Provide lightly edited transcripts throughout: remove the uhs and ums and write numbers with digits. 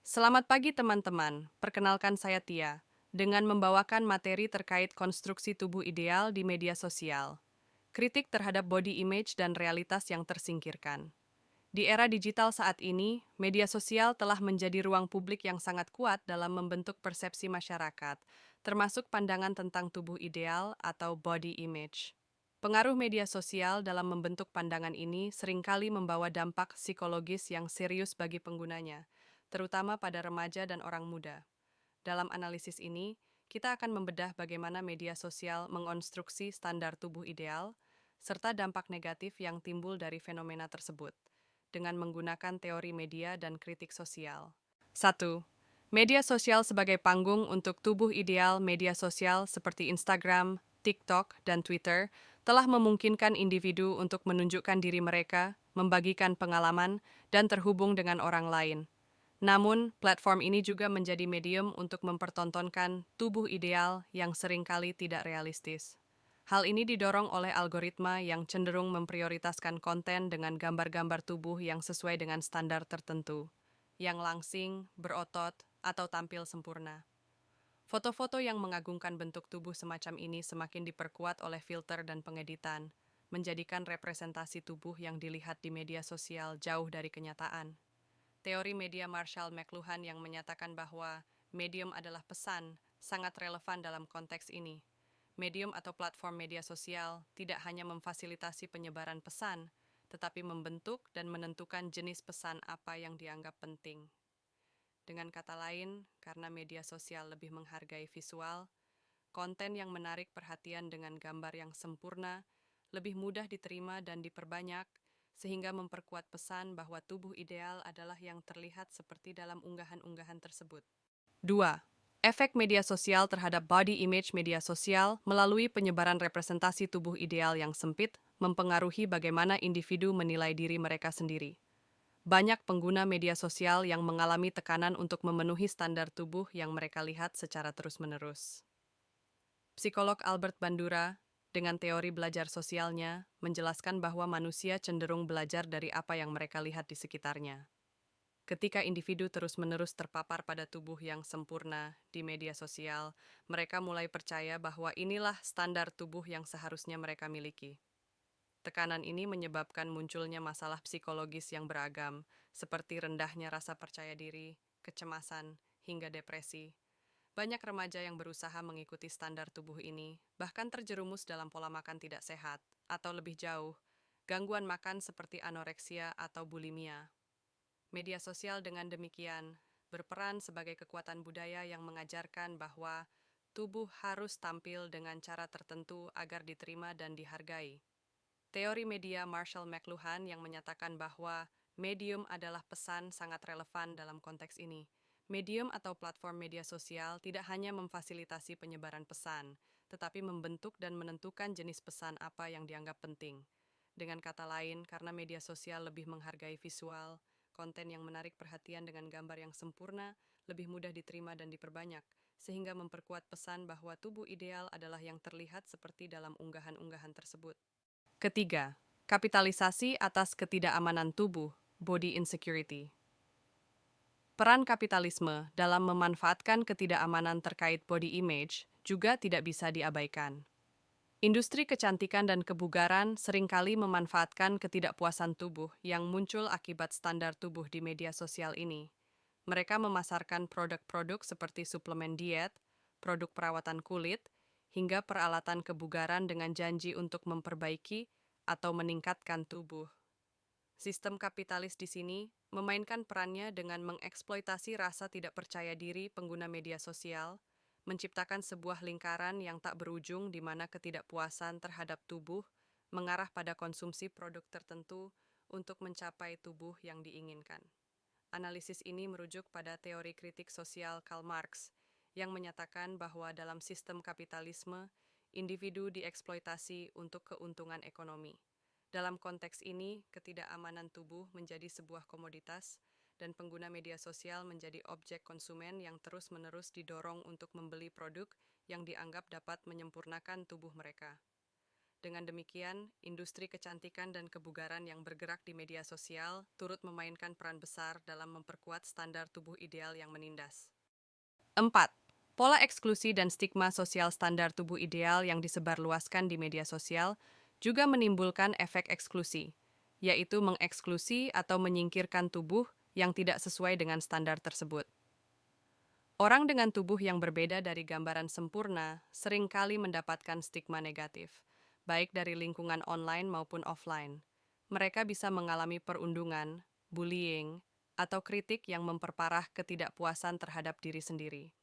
Selamat pagi teman-teman, perkenalkan saya Tia, dengan membawakan materi terkait konstruksi tubuh ideal di media sosial. Kritik terhadap body image dan realitas yang tersingkirkan. Di era digital saat ini, media sosial telah menjadi ruang publik yang sangat kuat dalam membentuk persepsi masyarakat, termasuk pandangan tentang tubuh ideal atau body image. Pengaruh media sosial dalam membentuk pandangan ini seringkali membawa dampak psikologis yang serius bagi penggunanya, terutama pada remaja dan orang muda. Dalam analisis ini, kita akan membedah bagaimana media sosial mengonstruksi standar tubuh ideal, serta dampak negatif yang timbul dari fenomena tersebut, dengan menggunakan teori media dan kritik sosial. 1. Media sosial sebagai panggung untuk tubuh ideal. Media sosial seperti Instagram, TikTok, dan Twitter telah memungkinkan individu untuk menunjukkan diri mereka, membagikan pengalaman, dan terhubung dengan orang lain. Namun, platform ini juga menjadi medium untuk mempertontonkan tubuh ideal yang seringkali tidak realistis. Hal ini didorong oleh algoritma yang cenderung memprioritaskan konten dengan gambar-gambar tubuh yang sesuai dengan standar tertentu, yang langsing, berotot, atau tampil sempurna. Foto-foto yang mengagungkan bentuk tubuh semacam ini semakin diperkuat oleh filter dan pengeditan, menjadikan representasi tubuh yang dilihat di media sosial jauh dari kenyataan. Teori media Marshall McLuhan yang menyatakan bahwa medium adalah pesan sangat relevan dalam konteks ini. Medium atau platform media sosial tidak hanya memfasilitasi penyebaran pesan, tetapi membentuk dan menentukan jenis pesan apa yang dianggap penting. Dengan kata lain, karena media sosial lebih menghargai visual, konten yang menarik perhatian dengan gambar yang sempurna lebih mudah diterima dan diperbanyak, sehingga memperkuat pesan bahwa tubuh ideal adalah yang terlihat seperti dalam unggahan-unggahan tersebut. 2. Efek media sosial terhadap body image. Media sosial melalui penyebaran representasi tubuh ideal yang sempit mempengaruhi bagaimana individu menilai diri mereka sendiri. Banyak pengguna media sosial yang mengalami tekanan untuk memenuhi standar tubuh yang mereka lihat secara terus-menerus. Psikolog Albert Bandura, dengan teori belajar sosialnya, menjelaskan bahwa manusia cenderung belajar dari apa yang mereka lihat di sekitarnya. Ketika individu terus-menerus terpapar pada tubuh yang sempurna di media sosial, mereka mulai percaya bahwa inilah standar tubuh yang seharusnya mereka miliki. Tekanan ini menyebabkan munculnya masalah psikologis yang beragam, seperti rendahnya rasa percaya diri, kecemasan, hingga depresi. Banyak remaja yang berusaha mengikuti standar tubuh ini, bahkan terjerumus dalam pola makan tidak sehat, atau lebih jauh, gangguan makan seperti anoreksia atau bulimia. Media sosial dengan demikian berperan sebagai kekuatan budaya yang mengajarkan bahwa tubuh harus tampil dengan cara tertentu agar diterima dan dihargai. Teori media Marshall McLuhan yang menyatakan bahwa medium adalah pesan sangat relevan dalam konteks ini. Medium atau platform media sosial tidak hanya memfasilitasi penyebaran pesan, tetapi membentuk dan menentukan jenis pesan apa yang dianggap penting. Dengan kata lain, karena media sosial lebih menghargai visual, konten yang menarik perhatian dengan gambar yang sempurna lebih mudah diterima dan diperbanyak, sehingga memperkuat pesan bahwa tubuh ideal adalah yang terlihat seperti dalam unggahan-unggahan tersebut. Ketiga, kapitalisasi atas ketidakamanan tubuh, body insecurity. Peran kapitalisme dalam memanfaatkan ketidakamanan terkait body image juga tidak bisa diabaikan. Industri kecantikan dan kebugaran seringkali memanfaatkan ketidakpuasan tubuh yang muncul akibat standar tubuh di media sosial ini. Mereka memasarkan produk-produk seperti suplemen diet, produk perawatan kulit, hingga peralatan kebugaran dengan janji untuk memperbaiki atau meningkatkan tubuh. Sistem kapitalis di sini memainkan perannya dengan mengeksploitasi rasa tidak percaya diri pengguna media sosial, menciptakan sebuah lingkaran yang tak berujung di mana ketidakpuasan terhadap tubuh mengarah pada konsumsi produk tertentu untuk mencapai tubuh yang diinginkan. Analisis ini merujuk pada teori kritik sosial Karl Marx yang menyatakan bahwa dalam sistem kapitalisme, individu dieksploitasi untuk keuntungan ekonomi. Dalam konteks ini, ketidakamanan tubuh menjadi sebuah komoditas dan pengguna media sosial menjadi objek konsumen yang terus-menerus didorong untuk membeli produk yang dianggap dapat menyempurnakan tubuh mereka. Dengan demikian, industri kecantikan dan kebugaran yang bergerak di media sosial turut memainkan peran besar dalam memperkuat standar tubuh ideal yang menindas. 4. Pola eksklusi dan stigma sosial standar tubuh ideal yang disebarluaskan di media sosial juga menimbulkan efek eksklusi, yaitu mengeksklusi atau menyingkirkan tubuh yang tidak sesuai dengan standar tersebut. Orang dengan tubuh yang berbeda dari gambaran sempurna seringkali mendapatkan stigma negatif, baik dari lingkungan online maupun offline. Mereka bisa mengalami perundungan, bullying, atau kritik yang memperparah ketidakpuasan terhadap diri sendiri.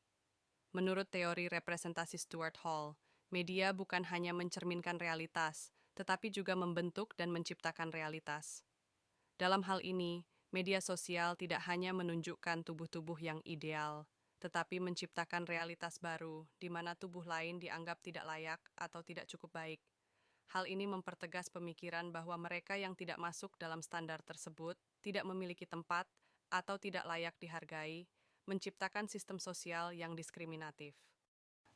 Menurut teori representasi Stuart Hall, media bukan hanya mencerminkan realitas, tetapi juga membentuk dan menciptakan realitas. Dalam hal ini, media sosial tidak hanya menunjukkan tubuh-tubuh yang ideal, tetapi menciptakan realitas baru di mana tubuh lain dianggap tidak layak atau tidak cukup baik. Hal ini mempertegas pemikiran bahwa mereka yang tidak masuk dalam standar tersebut tidak memiliki tempat atau tidak layak dihargai, menciptakan sistem sosial yang diskriminatif.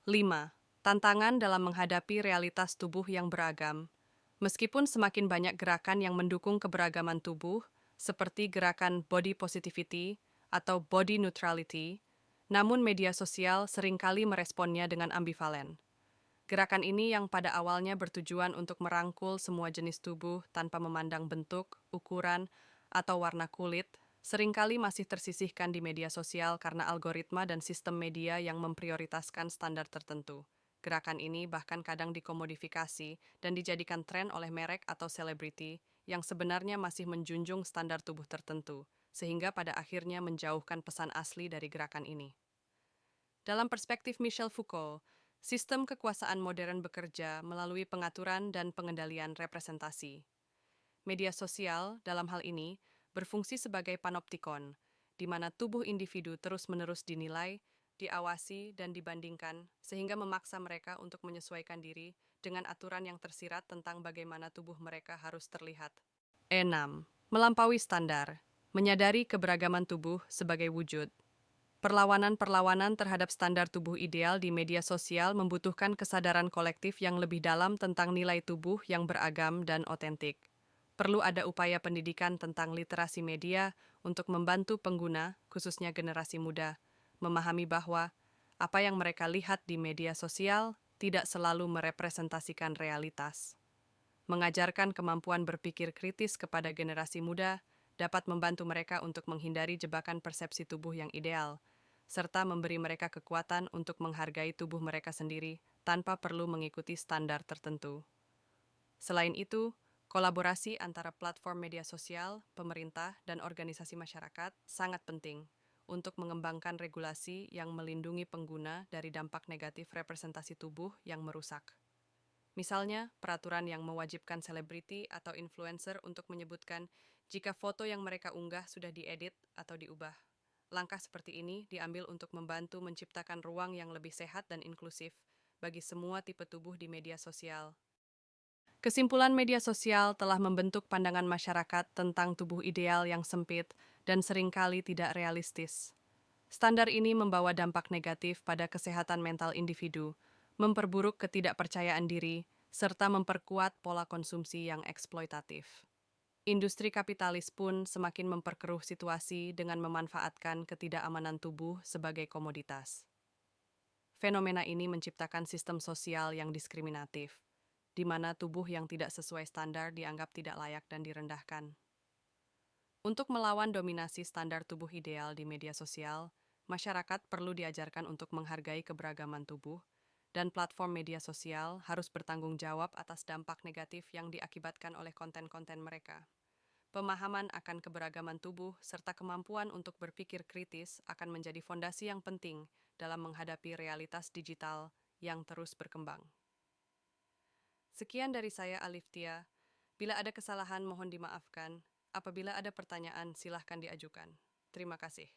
5. Tantangan dalam menghadapi realitas tubuh yang beragam. Meskipun semakin banyak gerakan yang mendukung keberagaman tubuh, seperti gerakan body positivity atau body neutrality, namun media sosial seringkali meresponnya dengan ambivalen. Gerakan ini yang pada awalnya bertujuan untuk merangkul semua jenis tubuh tanpa memandang bentuk, ukuran, atau warna kulit, seringkali masih tersisihkan di media sosial karena algoritma dan sistem media yang memprioritaskan standar tertentu. Gerakan ini bahkan kadang dikomodifikasi dan dijadikan tren oleh merek atau selebriti yang sebenarnya masih menjunjung standar tubuh tertentu, sehingga pada akhirnya menjauhkan pesan asli dari gerakan ini. Dalam perspektif Michel Foucault, sistem kekuasaan modern bekerja melalui pengaturan dan pengendalian representasi. Media sosial, dalam hal ini, berfungsi sebagai panoptikon, di mana tubuh individu terus-menerus dinilai, diawasi, dan dibandingkan, sehingga memaksa mereka untuk menyesuaikan diri dengan aturan yang tersirat tentang bagaimana tubuh mereka harus terlihat. 6. Melampaui standar, menyadari keberagaman tubuh sebagai wujud. Perlawanan-perlawanan terhadap standar tubuh ideal di media sosial membutuhkan kesadaran kolektif yang lebih dalam tentang nilai tubuh yang beragam dan otentik. Perlu ada upaya pendidikan tentang literasi media untuk membantu pengguna, khususnya generasi muda, memahami bahwa apa yang mereka lihat di media sosial tidak selalu merepresentasikan realitas. Mengajarkan kemampuan berpikir kritis kepada generasi muda dapat membantu mereka untuk menghindari jebakan persepsi tubuh yang ideal, serta memberi mereka kekuatan untuk menghargai tubuh mereka sendiri tanpa perlu mengikuti standar tertentu. Selain itu, kolaborasi antara platform media sosial, pemerintah, dan organisasi masyarakat sangat penting untuk mengembangkan regulasi yang melindungi pengguna dari dampak negatif representasi tubuh yang merusak. Misalnya, peraturan yang mewajibkan selebriti atau influencer untuk menyebutkan jika foto yang mereka unggah sudah diedit atau diubah. Langkah seperti ini diambil untuk membantu menciptakan ruang yang lebih sehat dan inklusif bagi semua tipe tubuh di media sosial. Kesimpulan, media sosial telah membentuk pandangan masyarakat tentang tubuh ideal yang sempit dan seringkali tidak realistis. Standar ini membawa dampak negatif pada kesehatan mental individu, memperburuk ketidakpercayaan diri, serta memperkuat pola konsumsi yang eksploitatif. Industri kapitalis pun semakin memperkeruh situasi dengan memanfaatkan ketidakamanan tubuh sebagai komoditas. Fenomena ini menciptakan sistem sosial yang diskriminatif, di mana tubuh yang tidak sesuai standar dianggap tidak layak dan direndahkan. Untuk melawan dominasi standar tubuh ideal di media sosial, masyarakat perlu diajarkan untuk menghargai keberagaman tubuh, dan platform media sosial harus bertanggung jawab atas dampak negatif yang diakibatkan oleh konten-konten mereka. Pemahaman akan keberagaman tubuh serta kemampuan untuk berpikir kritis akan menjadi fondasi yang penting dalam menghadapi realitas digital yang terus berkembang. Sekian dari saya, Aliftia. Bila ada kesalahan, mohon dimaafkan. Apabila ada pertanyaan, silahkan diajukan. Terima kasih.